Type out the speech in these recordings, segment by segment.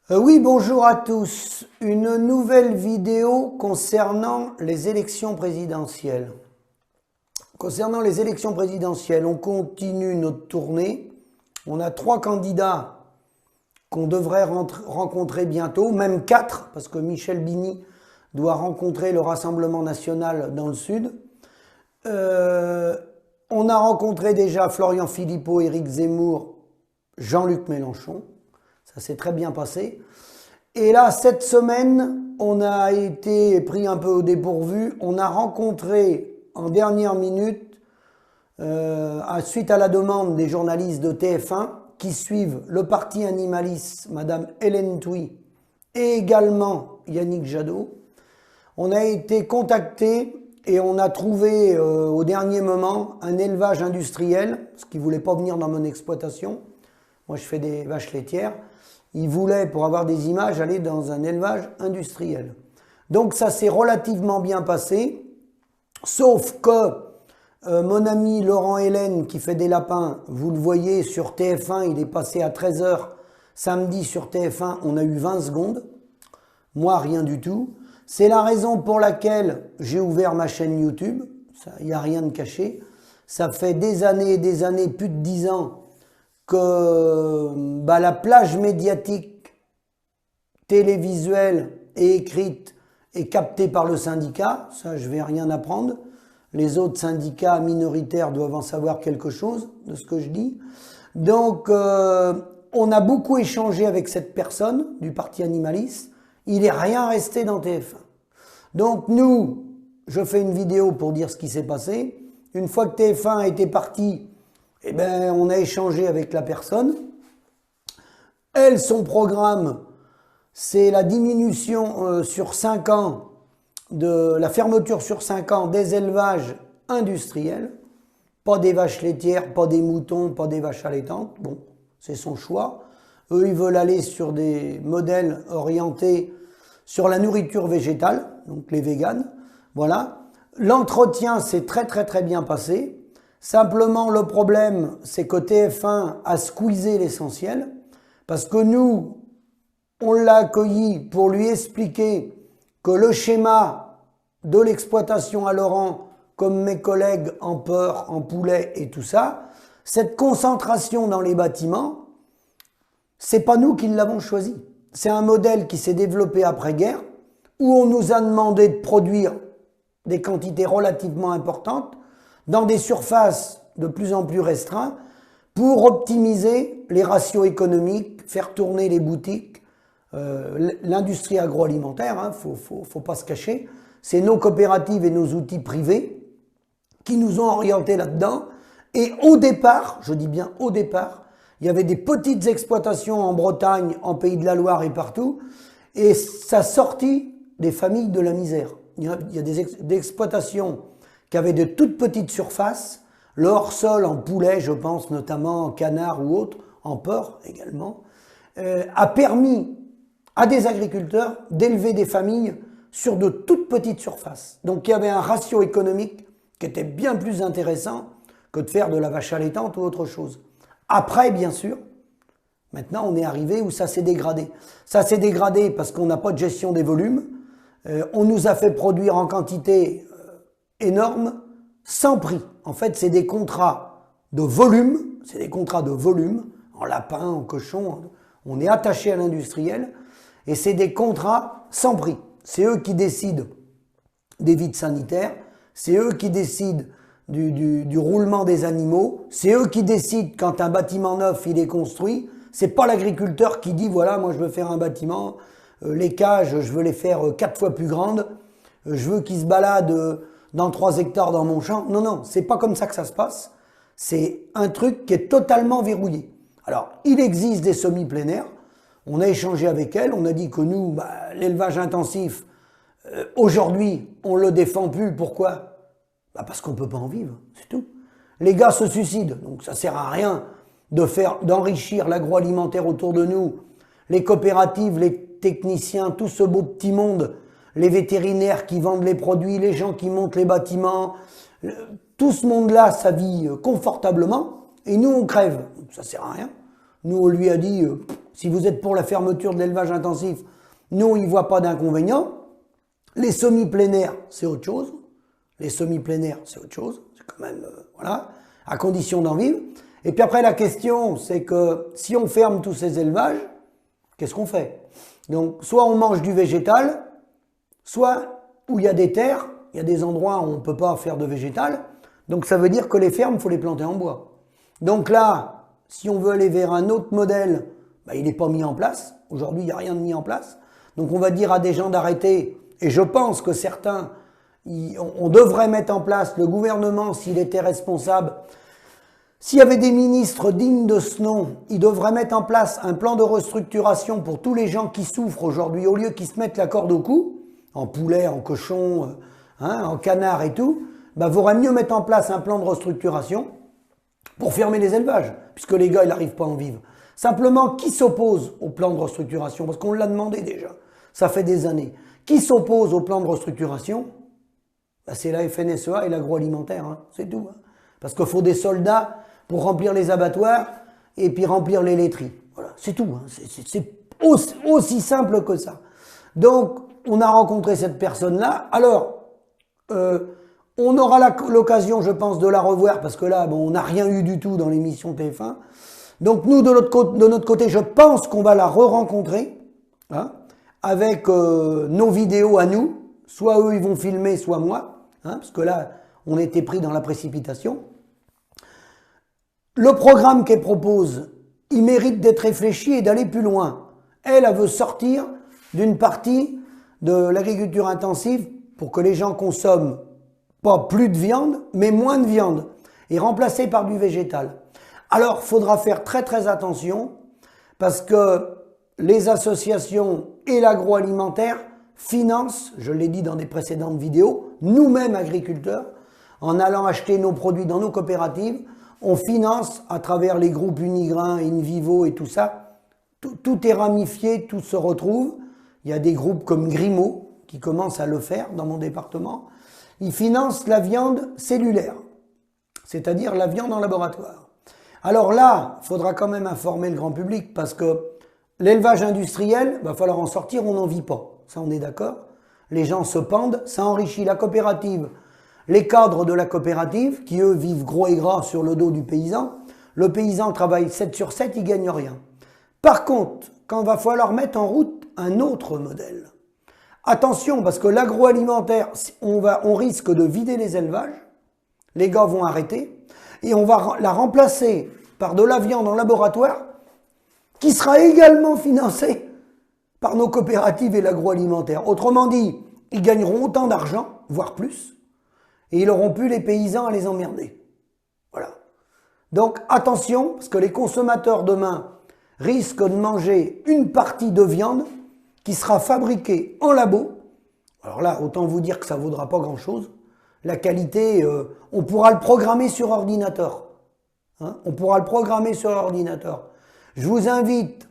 Oui, bonjour à tous. Une nouvelle vidéo concernant les élections présidentielles. Concernant les élections présidentielles, on continue notre tournée. On a 3 candidats qu'on devrait rencontrer bientôt, même 4, parce que Michel Bini doit rencontrer le Rassemblement national dans le Sud. On a rencontré déjà Florian Philippot, Éric Zemmour, Jean-Luc Mélenchon. Ça s'est très bien passé. Et là, cette semaine, on a été pris un peu au dépourvu. On a rencontré en dernière minute, suite à la demande des journalistes de TF1 qui suivent le parti animaliste, Madame Hélène Touy, et également Yannick Jadot. On a été contacté et on a trouvé au dernier moment un élevage industriel, parce qu'ils ne voulaient pas venir dans mon exploitation. Moi, je fais des vaches laitières. Ils voulaient, pour avoir des images, aller dans un élevage industriel. Donc ça s'est relativement bien passé, sauf que mon ami Laurent Hélène, qui fait des lapins, vous le voyez sur TF1, il est passé à 13 h samedi sur TF1, on a eu 20 secondes. Moi, rien du tout. C'est la raison pour laquelle j'ai ouvert ma chaîne YouTube. Il n'y a rien de caché. Ça fait des années, plus de 10 ans, que la plage médiatique télévisuelle et écrite est captée par le syndicat. Ça, je ne vais rien apprendre. Les autres syndicats minoritaires doivent en savoir quelque chose de ce que je dis. Donc, on a beaucoup échangé avec cette personne du parti animaliste. Il n'est rien resté dans TF1. Donc, nous, je fais une vidéo pour dire ce qui s'est passé. Une fois que TF1 a été parti, eh ben, on a échangé avec la personne. Elle, son programme, c'est la diminution sur 5 ans, la fermeture sur 5 ans des élevages industriels. Pas des vaches laitières, pas des moutons, pas des vaches allaitantes. Bon, c'est son choix. Eux, ils veulent aller sur des modèles orientés sur la nourriture végétale, donc les véganes. Voilà. L'entretien s'est très bien passé. Simplement, le problème, c'est que TF1 a squeezé l'essentiel, parce que nous, on l'a accueilli pour lui expliquer que le schéma de l'exploitation à Laurent, comme mes collègues en porc, en poulet et tout ça, cette concentration dans les bâtiments, c'est pas nous qui l'avons choisi. C'est un modèle qui s'est développé après-guerre, où on nous a demandé de produire des quantités relativement importantes, dans des surfaces de plus en plus restreintes, pour optimiser les ratios économiques, faire tourner les boutiques, l'industrie agroalimentaire, hein, faut pas se cacher. C'est nos coopératives et nos outils privés qui nous ont orientés là-dedans. Et au départ, je dis bien au départ, il y avait des petites exploitations en Bretagne, en Pays de la Loire et partout, et ça sortit des familles de la misère. Il y a des exploitations qui avaient de toutes petites surfaces, le hors-sol en poulet, je pense notamment en canard ou autre, en porc également, a permis à des agriculteurs d'élever des familles sur de toutes petites surfaces. Donc il y avait un ratio économique qui était bien plus intéressant que de faire de la vache allaitante ou autre chose. Après, bien sûr, maintenant on est arrivé où ça s'est dégradé. Ça s'est dégradé parce qu'on n'a pas de gestion des volumes. On nous a fait produire en quantité énorme, sans prix. En fait, c'est des contrats de volume, en lapin, en cochon, on est attaché à l'industriel, et c'est des contrats sans prix. C'est eux qui décident des vides sanitaires, c'est eux qui décident du roulement des animaux, c'est eux qui décident quand un bâtiment neuf il est construit, c'est pas l'agriculteur qui dit voilà, moi je veux faire un bâtiment, les cages je veux les faire 4 fois plus grandes, je veux qu'ils se baladent dans 3 hectares dans mon champ. Non, c'est pas comme ça que ça se passe. C'est un truc qui est totalement verrouillé. Alors, il existe des semis plein air. On a échangé avec elle. On a dit que nous, l'élevage intensif, aujourd'hui, on le défend plus. Pourquoi? Parce qu'on peut pas en vivre, c'est tout. Les gars se suicident, donc ça sert à rien d'enrichir l'agroalimentaire autour de nous. Les coopératives, les techniciens, tout ce beau petit monde, les vétérinaires qui vendent les produits, les gens qui montent les bâtiments, tout ce monde-là, ça vit confortablement, et nous, on crève. Ça sert à rien. Nous, on lui a dit, Si vous êtes pour la fermeture de l'élevage intensif, nous, on n'y voit pas d'inconvénient. Les semis-plein air, c'est autre chose. Les semis-plein air, c'est autre chose. C'est quand même, voilà, à condition d'en vivre. Et puis après, la question, c'est que si on ferme tous ces élevages, qu'est-ce qu'on fait? Donc, soit on mange du végétal, soit où il y a des terres, il y a des endroits où on ne peut pas faire de végétal. Donc, ça veut dire que les fermes, il faut les planter en bois. Donc là, si on veut aller vers un autre modèle, ben, il n'est pas mis en place. Aujourd'hui, il n'y a rien de mis en place. Donc, on va dire à des gens d'arrêter. Et je pense que certains, on devrait mettre en place, le gouvernement, s'il était responsable, s'il y avait des ministres dignes de ce nom, ils devraient mettre en place un plan de restructuration pour tous les gens qui souffrent aujourd'hui, au lieu qu'ils se mettent la corde au cou, en poulet, en cochon, en canard et tout, ben, vaudrait mieux mettre en place un plan de restructuration pour fermer les élevages, puisque les gars, ils n'arrivent pas à en vivre. Simplement, qui s'oppose au plan de restructuration? Parce qu'on l'a demandé déjà, ça fait des années. Qui s'oppose au plan de restructuration? Ben, c'est la FNSEA et l'agroalimentaire, hein, c'est tout. Hein. Parce qu'il faut des soldats pour remplir les abattoirs et puis remplir les laiteries. Voilà, c'est tout. Hein. C'est aussi simple que ça. Donc, on a rencontré cette personne-là. Alors, on aura l'occasion, je pense, de la revoir parce que là, bon, on n'a rien eu du tout dans l'émission TF1. Donc, nous, de notre côté, je pense qu'on va la re-rencontrer hein, avec nos vidéos à nous. Soit eux, ils vont filmer, soit moi. Hein, parce que là, on était pris dans la précipitation. Le programme qu'elle propose, il mérite d'être réfléchi et d'aller plus loin. Elle veut sortir d'une partie de l'agriculture intensive pour que les gens consomment pas plus de viande, mais moins de viande, et remplacer par du végétal. Alors, il faudra faire très très attention, parce que les associations et l'agroalimentaire financent, je l'ai dit dans des précédentes vidéos, nous-mêmes agriculteurs, en allant acheter nos produits dans nos coopératives, on finance à travers les groupes Unigrain, Invivo et tout ça. Tout est ramifié, tout se retrouve. Il y a des groupes comme Grimaud qui commencent à le faire dans mon département. Ils financent la viande cellulaire, c'est-à-dire la viande en laboratoire. Alors là, il faudra quand même informer le grand public parce que l'élevage industriel, il va falloir en sortir, on n'en vit pas. Ça, on est d'accord. Les gens se pendent, ça enrichit la coopérative. Les cadres de la coopérative, qui eux vivent gros et gras sur le dos du paysan, le paysan travaille 7 sur 7, il ne gagne rien. Par contre, quand il va falloir mettre en route un autre modèle, attention, parce que l'agroalimentaire, on risque de vider les élevages, les gars vont arrêter, et on va la remplacer par de la viande en laboratoire, qui sera également financée par nos coopératives et l'agroalimentaire. Autrement dit, ils gagneront autant d'argent, voire plus, et ils n'auront plus les paysans à les emmerder. Voilà. Donc attention, parce que les consommateurs demain risquent de manger une partie de viande qui sera fabriquée en labo. Alors là, autant vous dire que ça ne vaudra pas grand-chose. La qualité, on pourra le programmer sur ordinateur. Hein, on pourra le programmer sur ordinateur. Je vous invite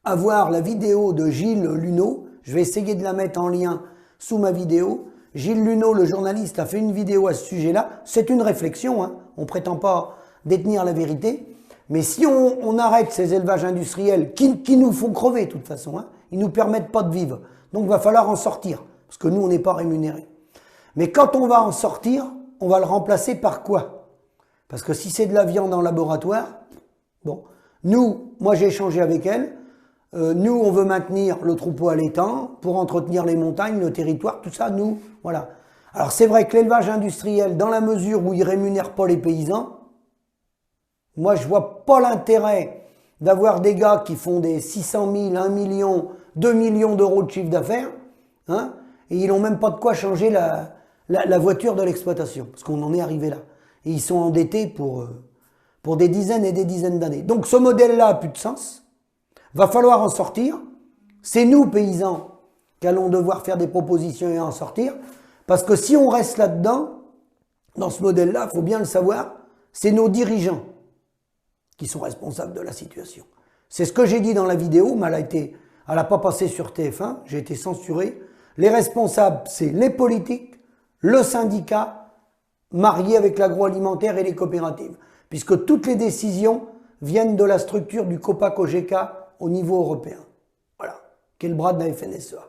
à voir la vidéo de Gilles Luneau. Je vais essayer de la mettre en lien sous ma vidéo. Gilles Luneau, le journaliste, a fait une vidéo à ce sujet-là. C'est une réflexion, hein. On ne prétend pas détenir la vérité. Mais si on arrête ces élevages industriels qui nous font crever de toute façon, hein, ils ne nous permettent pas de vivre. Donc il va falloir en sortir, parce que nous, on n'est pas rémunérés. Mais quand on va en sortir, on va le remplacer par quoi? Parce que si c'est de la viande en laboratoire, bon, nous, moi j'ai échangé avec elle, nous, on veut maintenir le troupeau allaitant pour entretenir les montagnes, le territoire, tout ça, nous, voilà. Alors c'est vrai que l'élevage industriel, dans la mesure où il ne rémunère pas les paysans, moi je vois pas l'intérêt d'avoir des gars qui font des 600 000, 1 million, 2 millions d'euros de chiffre d'affaires, hein, et ils n'ont même pas de quoi changer la voiture de l'exploitation, parce qu'on en est arrivé là. Et ils sont endettés pour des dizaines et des dizaines d'années. Donc ce modèle-là a plus de sens. Va falloir en sortir. C'est nous, paysans, qui allons devoir faire des propositions et en sortir. Parce que si on reste là-dedans, dans ce modèle-là, il faut bien le savoir, c'est nos dirigeants qui sont responsables de la situation. C'est ce que j'ai dit dans la vidéo, mais elle n'a pas passé sur TF1, j'ai été censuré. Les responsables, c'est les politiques, le syndicat, marié avec l'agroalimentaire et les coopératives. Puisque toutes les décisions viennent de la structure du COPA-COGECA au niveau européen. Voilà, qui est le bras de la FNSEA.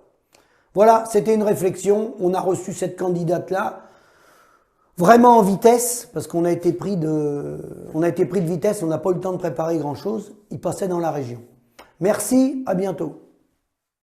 Voilà, c'était une réflexion. On a reçu cette candidate-là vraiment en vitesse, parce qu'on a été pris de vitesse, on n'a pas eu le temps de préparer grand-chose. Il passait dans la région. Merci, à bientôt.